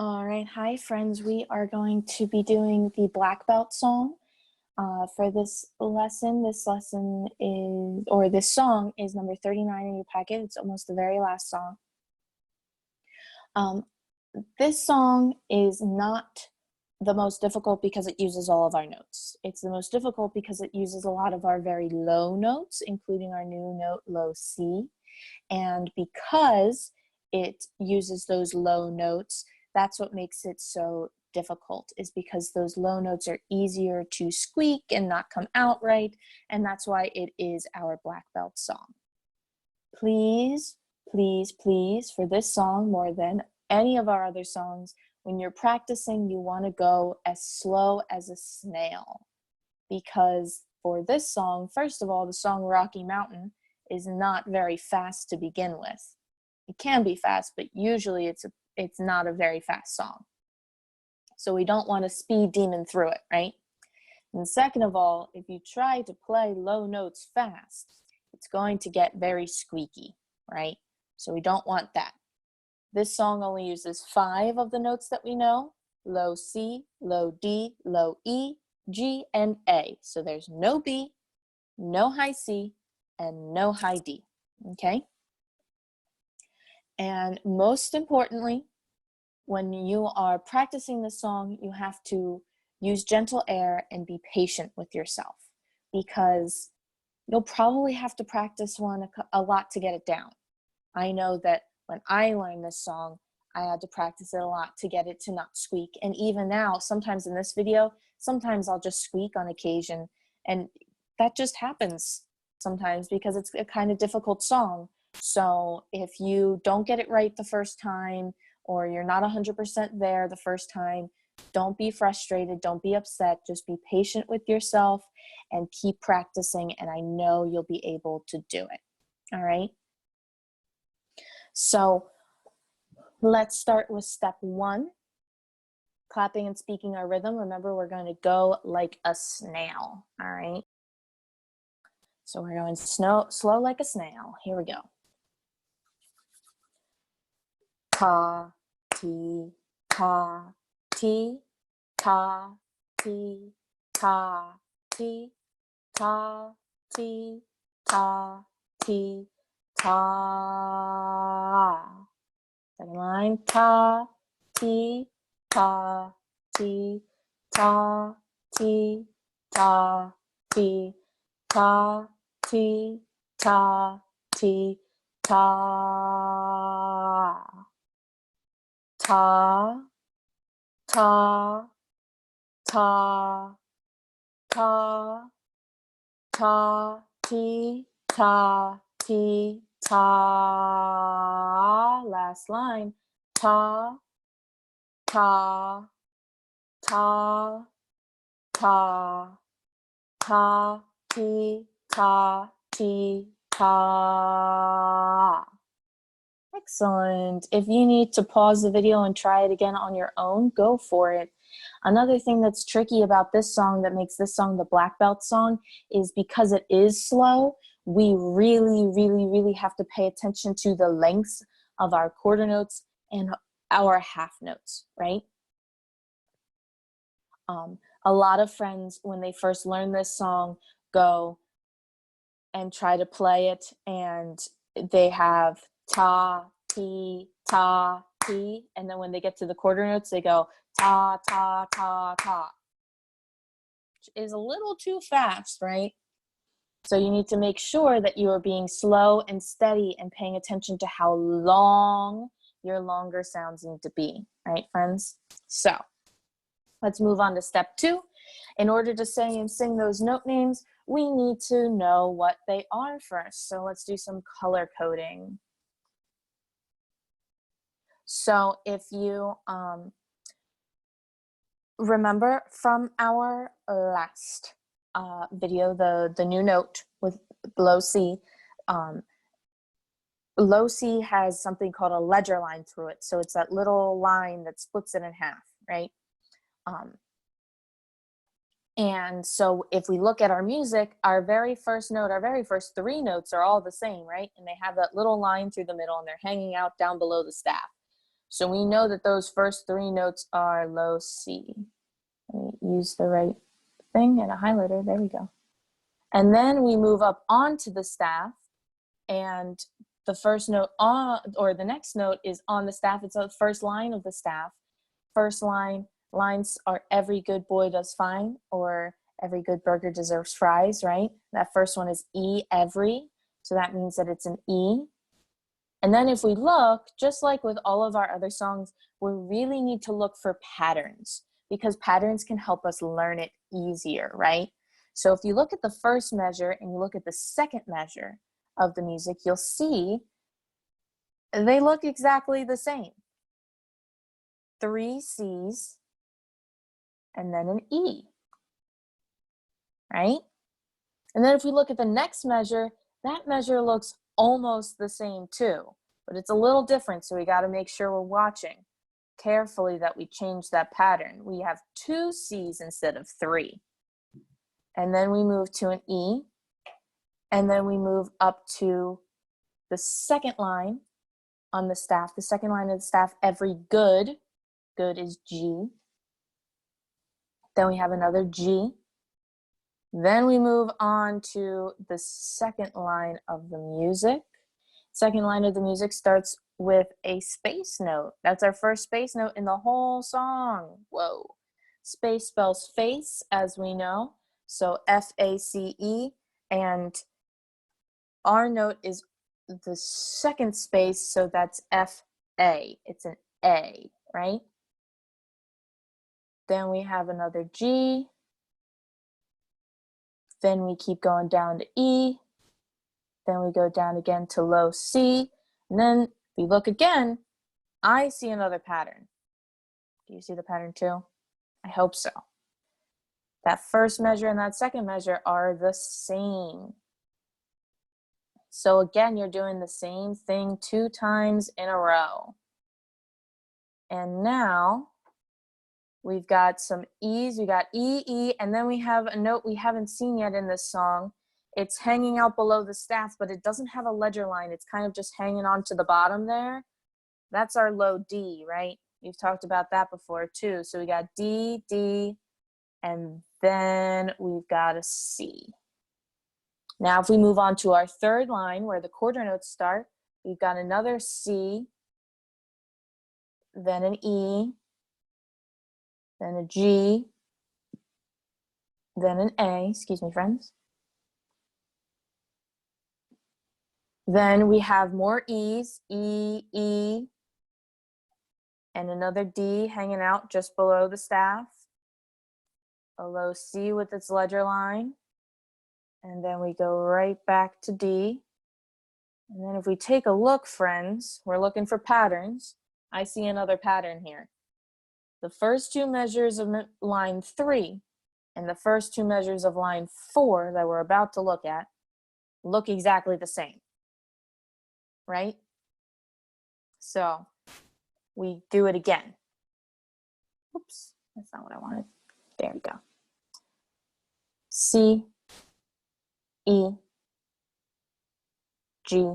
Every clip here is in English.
All right, hi friends. We are going to be doing the black belt song for this lesson. This lesson is, or this song is number 39 in your packet. It's almost the very last song. This song is not the most difficult because it uses all of our notes. It's the most difficult because it uses a lot of our very low notes, including our new note, low C. And because it uses those low notes, that's what makes it so difficult, is because those low notes are easier to squeak and not come out right, and that's why it is our black belt song. Please, please, please, for this song, more than any of our other songs, when you're practicing, you want to go as slow as a snail, because for this song, first of all, the song Rocky Mountain is not very fast to begin with. It can be fast, but usually it's not a very fast song. So we don't want to speed demon through it, right? And second of all, if you try to play low notes fast, it's going to get very squeaky, right? So we don't want that. This song only uses 5 of the notes that we know: low C, low D, low E, G, and A. So there's no B, no high C, and no high D, okay? And most importantly, when you are practicing the song, you have to use gentle air and be patient with yourself, because you'll probably have to practice one a lot to get it down. I know that when I learned this song, I had to practice it a lot to get it to not squeak. And even now, sometimes in this video, sometimes I'll just squeak on occasion. And that just happens sometimes because it's a kind of difficult song. So if you don't get it right the first time, or you're not 100% there the first time, don't be frustrated, don't be upset, just be patient with yourself and keep practicing, and I know you'll be able to do it. All right? So let's start with step 1, clapping and speaking our rhythm. Remember, we're going to go like a snail, all right? So we're going slow like a snail. Here we go. Ta, ti, ta, ti, ta, ti, ta, ti, ta, ti, ta, ti, ta. Second line, ta, ti, ta, ti, ta, ti, ta, ti, ta, ti, ta, ti, ta. Ta, ta, ta, ta, ta, ti, ta, ti, ta. Last line. Ta, ta, ta, ta, ta, ti, ta, ti, ta. Excellent. If you need to pause the video and try it again on your own, go for it. Another thing that's tricky about this song that makes this song the black belt song is because it is slow, we really have to pay attention to the lengths of our quarter notes and our half notes, right? A lot of friends, when they first learn this song, go and try to play it, and they have ta, ti, ta, ti, and then when they get to the quarter notes, they go ta, ta, ta, ta, which is a little too fast, right? So you need to make sure that you are being slow and steady and paying attention to how long your longer sounds need to be, right, friends? So let's move on to step 2. In order to say and sing those note names, we need to know what they are first. So let's do some color coding. So if you remember from our last video, the new note with low C, low C has something called a ledger line through it. So it's that little line that splits it in half, right? And so if we look at our music, our very first note, our very first 3 notes are all the same, right? And they have that little line through the middle and they're hanging out down below the staff. So we know that those first three notes are low C. Let me use the right thing and a highlighter, there we go. And then we move up onto the staff, and the first note on, or the next note is on the staff. It's the first line of the staff. First lines are every good boy does fine, or every good burger deserves fries, right? That first one is E, every. So that means that it's an E. And then if we look, just like with all of our other songs, we really need to look for patterns, because patterns can help us learn it easier, right? So if you look at the first measure and you look at the second measure of the music, you'll see they look exactly the same. 3 C's and then an E, right? And then if we look at the next measure, that measure looks almost the same too, but it's a little different, so we got to make sure we're watching carefully that we change that pattern. We have 2 C's instead of 3. And then we move to an E, and then we move up to the second line on the staff. The second line of the staff, every good is G. Then we have another G. Then we move on to the second line of the music. Second line of the music starts with a space note. That's our first space note in the whole song. Whoa. Space spells face, as we know. So F-A-C-E, and our note is the second space, so that's F-A. It's an A, right? Then we have another G. Then we keep going down to E. Then we go down again to low C. And then if we look again, I see another pattern. Do you see the pattern too? I hope so. That first measure and that second measure are the same. So again, you're doing the same thing 2 times in a row. And now we've got some E's. We got E, E, and then we have a note we haven't seen yet in this song. It's hanging out below the staff, but it doesn't have a ledger line. It's kind of just hanging on to the bottom there. That's our low D, right? We've talked about that before too. So we got D, D, and then we've got a C. Now, if we move on to our third line where the quarter notes start, we've got another C, then an E, then a G, then an A, excuse me, friends. Then we have more E's, E, E, and another D hanging out just below the staff, a low C with its ledger line, and then we go right back to D. And then if we take a look, friends, we're looking for patterns. I see another pattern here. The first 2 measures of line 3 and the first 2 measures of line 4 that we're about to look at look exactly the same, right? So we do it again. Oops, that's not what I wanted. There we go. C, E, G,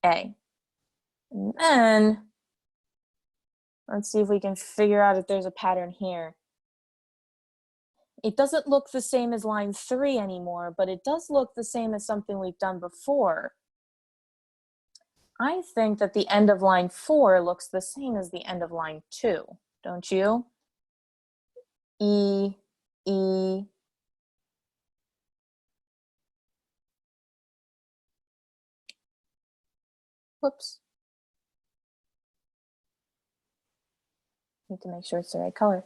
A. And then let's see if we can figure out if there's a pattern here. It doesn't look the same as line 3 anymore, but it does look the same as something we've done before. I think that the end of line 4 looks the same as the end of line 2, don't you? E, E. Whoops. Need to make sure it's the right color.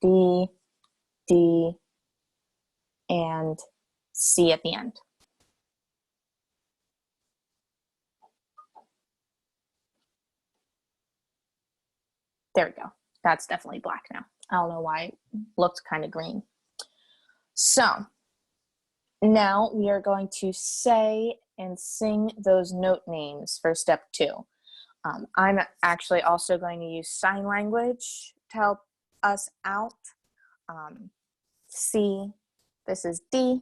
D, D, and C at the end. There we go. That's definitely black now. I don't know why it looked kind of green. So now we are going to say and sing those note names for step 2. I'm actually also going to use sign language to help us out. C, this is D,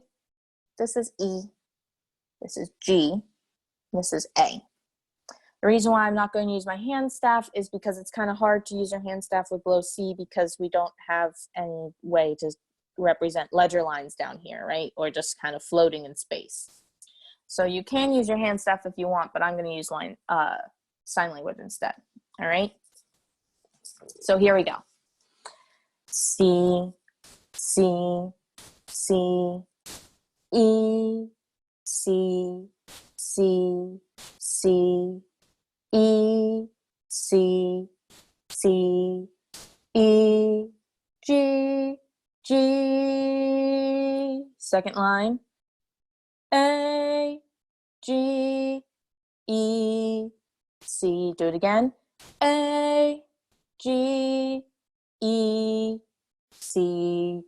this is E, This is G. This is A. The reason why I'm not going to use my hand staff is because it's kind of hard to use your hand staff with low C because we don't have any way to represent ledger lines down here, right? Or just kind of floating in space. So you can use your hand staff if you want, but I'm going to use sign language instead. All right. So here we go. C, C, C, E, C, C, C, E, C, C, E, G, G. Second line. A, G, E, C. Do it again. A, G, E, C,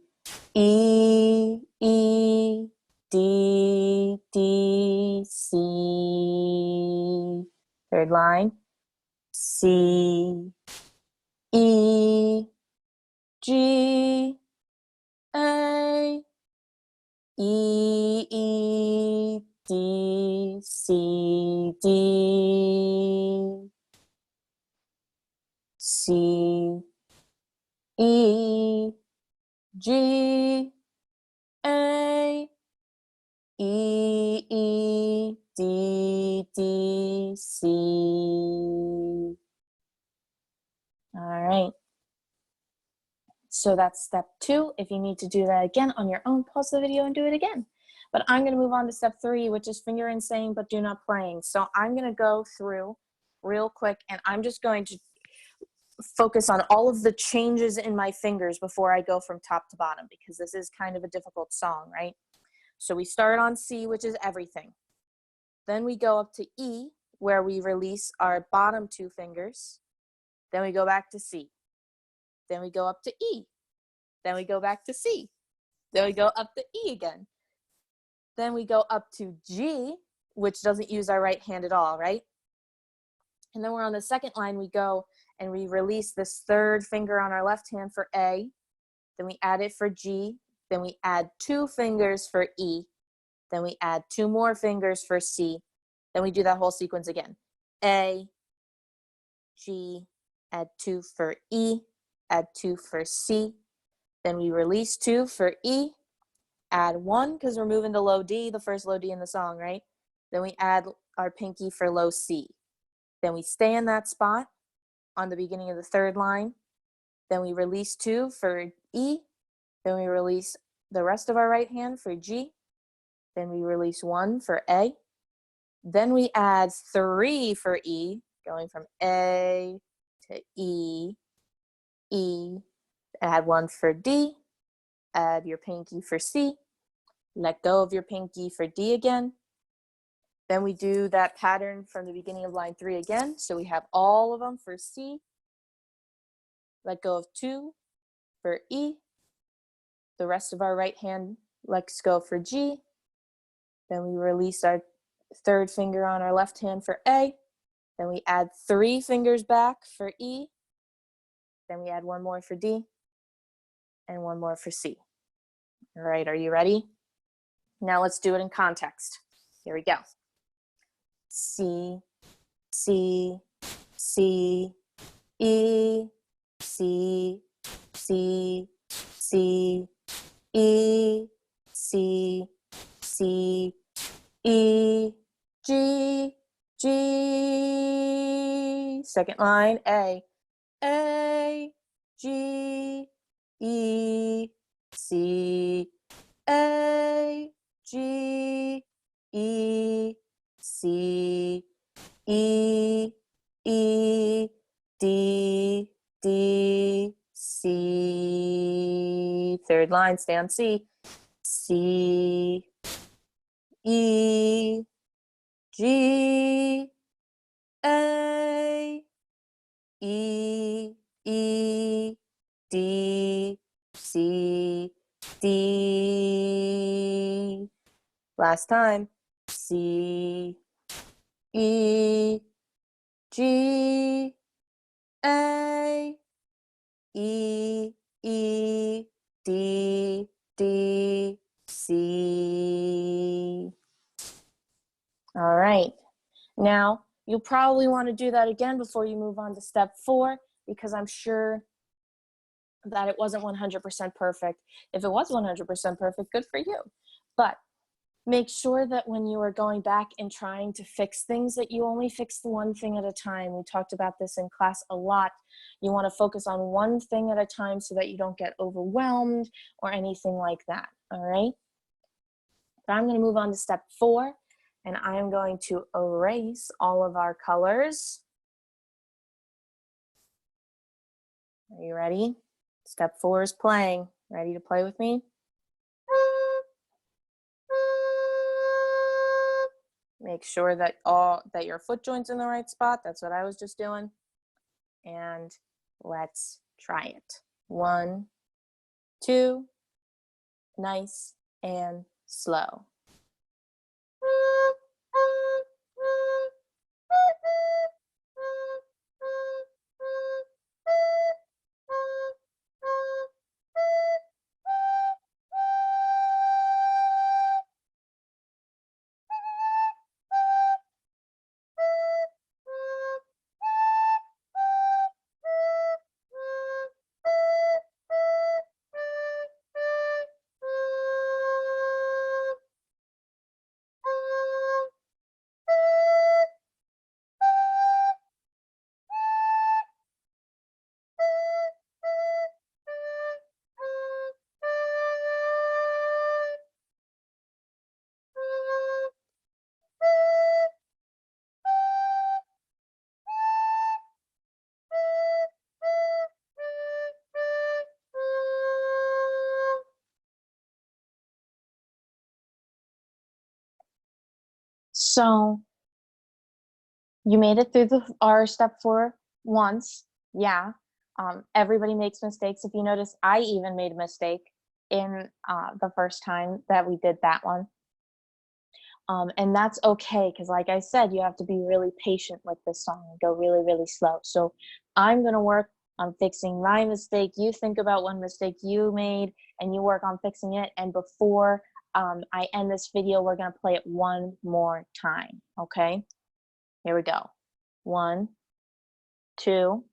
E, E, D, D, C. Third line. C, E, G, A, E, E, D, C, D, C, E, G, A, E, E, D, D, C. All right. So that's step 2. If you need to do that again on your own, pause the video and do it again. But I'm going to move on to step 3, which is finger and saying, but do not playing. So I'm going to go through real quick, and I'm just going to focus on all of the changes in my fingers before I go from top to bottom, because this is kind of a difficult song, right? So we start on C, which is everything. Then we go up to E, where we release our bottom 2 fingers. Then we go back to C. Then we go up to E. Then we go back to C. Then we go up to E again. Then we go up to G, which doesn't use our right hand at all, right? And then we're on the second line, we go and we release this third finger on our left hand for A. Then we add it for G. Then we add 2 fingers for E. Then we add 2 more fingers for C. Then we do that whole sequence again. A, G, add 2 for E, add 2 for C. Then we release 2 for E, add 1 because we're moving to low D, the first low D in the song, right? Then we add our pinky for low C. Then we stay in that spot on the beginning of the third line. Then we release 2 for E. Then we release the rest of our right hand for G. Then we release 1 for A. Then we add 3 for E, going from A to E, E. Add 1 for D. Add your pinky for C. Let go of your pinky for D again. Then we do that pattern from the beginning of line 3 again. So we have all of them for C. Let go of 2 for E. The rest of our right hand lets go for G. Then we release our third finger on our left hand for A. Then we add 3 fingers back for E. Then we add 1 more for D and 1 more for C. All right, are you ready? Now let's do it in context. Here we go. C, C, C, E, C, C, C, E, C, C, E, G, G. Second line, A, G, E, C, A, G, E, C, E, E, D, D, C. Third line, stay on C. C, E, G, A, E, E, D, C, D. Last time. C, E, G, A, E, E, D, D, C. All right. Now, you'll probably want to do that again before you move on to step 4, because I'm sure that it wasn't 100% perfect. If it was 100% perfect, good for you. But make sure that when you are going back and trying to fix things, that you only fix the one thing at a time. We talked about this in class a lot. You want to focus on one thing at a time so that you don't get overwhelmed or anything like that, all right? But I'm going to move on to step 4, and I am going to erase all of our colors. Are you ready? Step 4 is playing. Ready to play with me? Make sure that your foot joint's in the right spot. That's what I was just doing. And let's try it. 1, 2, nice and slow. So you made it through our step 4 once. Yeah. Everybody makes mistakes. If you notice, I even made a mistake in the first time that we did that one. And that's okay, because like I said, you have to be really patient with this song and go really, really slow. So I'm going to work on fixing my mistake. You think about one mistake you made and you work on fixing it. And before I end this video, we're going to play it one more time. Okay? Here we go. 1, 2,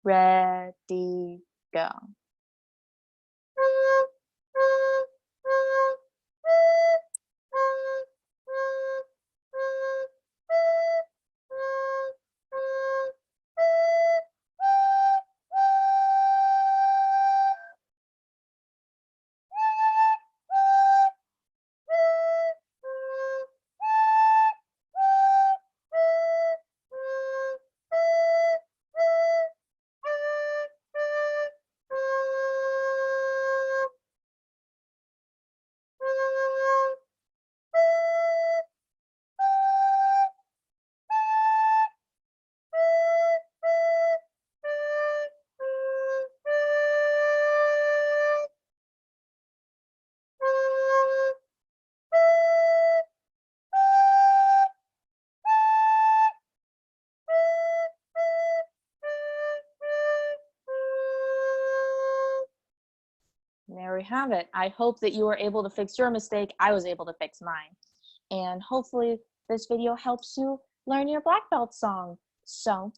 ready, go. There we have it. I hope that you were able to fix your mistake. I was able to fix mine. And hopefully this video helps you learn your black belt song. So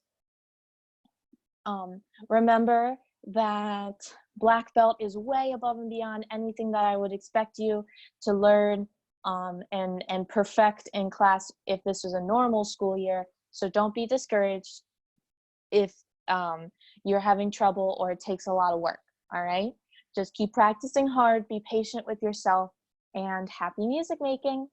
remember that black belt is way above and beyond anything that I would expect you to learn and perfect in class if this was a normal school year. So don't be discouraged if you're having trouble or it takes a lot of work, all right? Just keep practicing hard, be patient with yourself, and happy music making.